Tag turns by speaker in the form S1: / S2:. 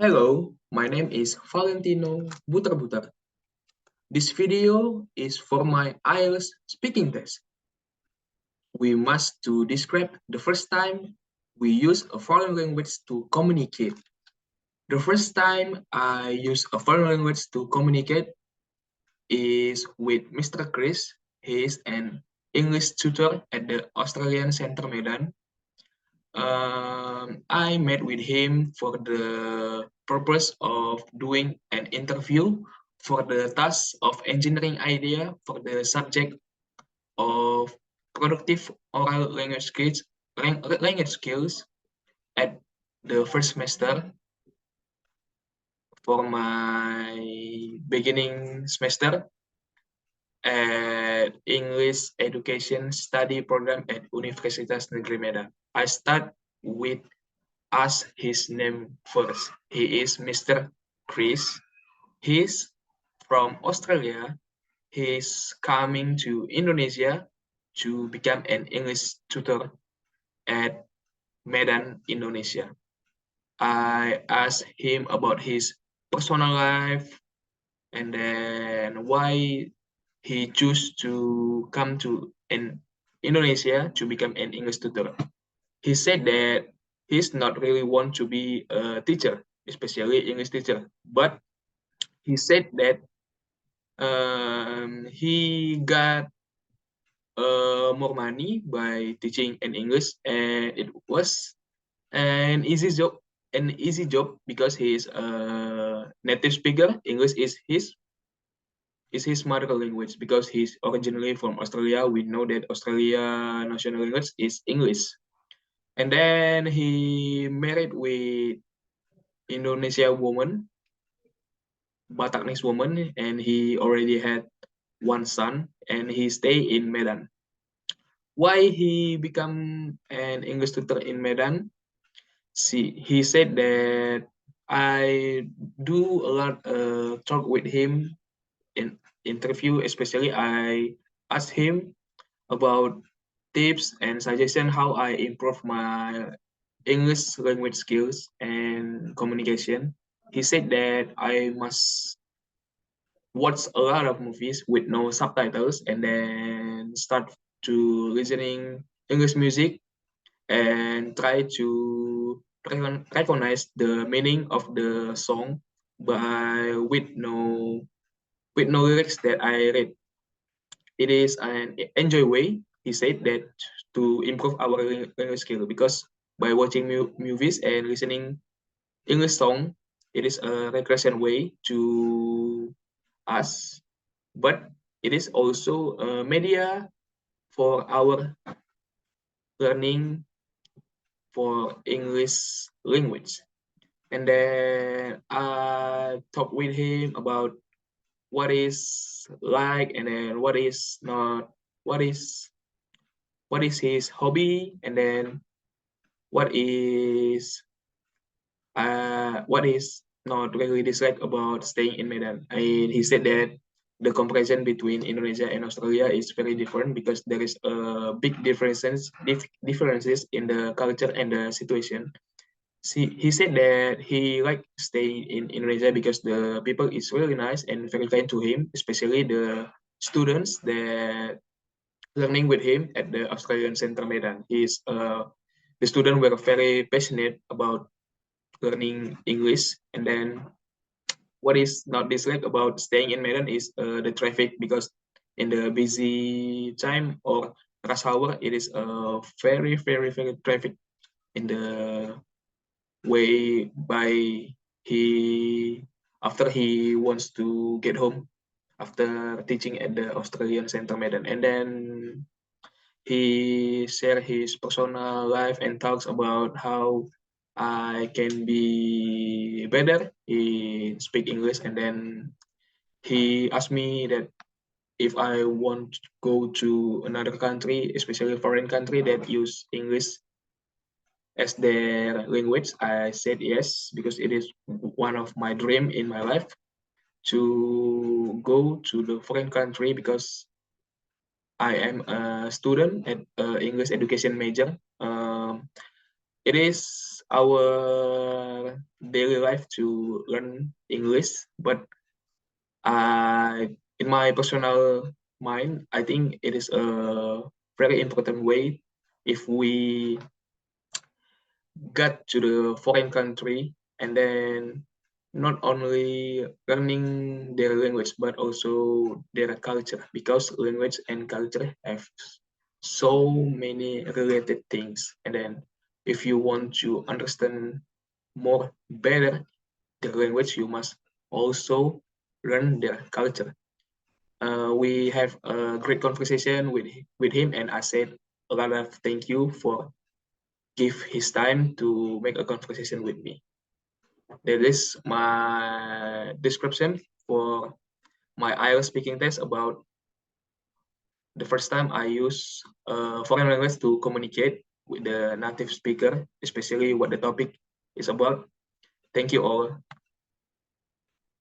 S1: Hello, my name is Valentino Butar Butar. This video is for my IELTS speaking test. We must to describe the first time we use a foreign language to communicate. The first time I use a foreign language to communicate is with Mr. Chris. He is an English tutor at the Australian Centre Medan. I met with him for the purpose of doing an interview for the task of engineering idea for the subject of productive oral language skills at the first semester for my beginning semester at English Education Study Program at Universitas Negeri Medan. I start with ask his name first. He is Mr. Chris. He's from Australia. He's coming to Indonesia to become an English tutor at Medan, Indonesia. I asked him about his personal life and then why he chose to come to Indonesia to become an English tutor. He said that he's not really want to be a teacher, especially English teacher, but he said that he got more money by teaching in English, and it was an easy job because he is a native speaker. English is his mother language because he's originally from Australia. We know that Australia national language is English. And then he married with Indonesia woman, Bataknese woman, and he already had one son, and he stay in Medan. Why he become an English tutor in Medan? See, he said that I do a lot talk with him in interview, especially I asked him about tips and suggestion how I improve my English language skills and communication. He said that I must watch a lot of movies with no subtitles and then start to listening English music and try to recognize the meaning of the song by with no lyrics that I read. It is an enjoy way, he said, that to improve our language skill because by watching movies and listening English song, it is a recreation way to us, but it is also a media for our learning for English language. And then I talk with him about what is like and then what is what is his hobby and then what is what is not really dislike about staying in Medan. He said that the comparison between Indonesia and Australia is very different because there is a big differences in the culture and the situation. He said that he like staying in Indonesia because the people is really nice and very kind to him, especially the students that learning with him at the Australian Center Medan. The student were very passionate about learning English. And then what is not dislike about staying in Medan is the traffic because in the busy time or rush hour, it is very, very, very traffic in the way by he after he wants to get home after teaching at the Australian Center Medan. And then he share his personal life and talks about how I can be better in speak English. And then he asked me that if I want to go to another country, especially foreign country that use English as their language. I said yes because it is one of my dream in my life to go to the foreign country because I am a student at English education major. It is our daily life to learn English, but in my personal mind, I think it is a very important way if we got to the foreign country and then not only learning their language but also their culture, because language and culture have so many related things. And then if you want to understand more better their language, you must also learn their culture. We have a great conversation with him, and I said a lot of thank you for give his time to make a conversation with me. That is my description for my IELTS speaking test about the first time I use foreign language to communicate with the native speaker, especially what the topic is about. Thank you all.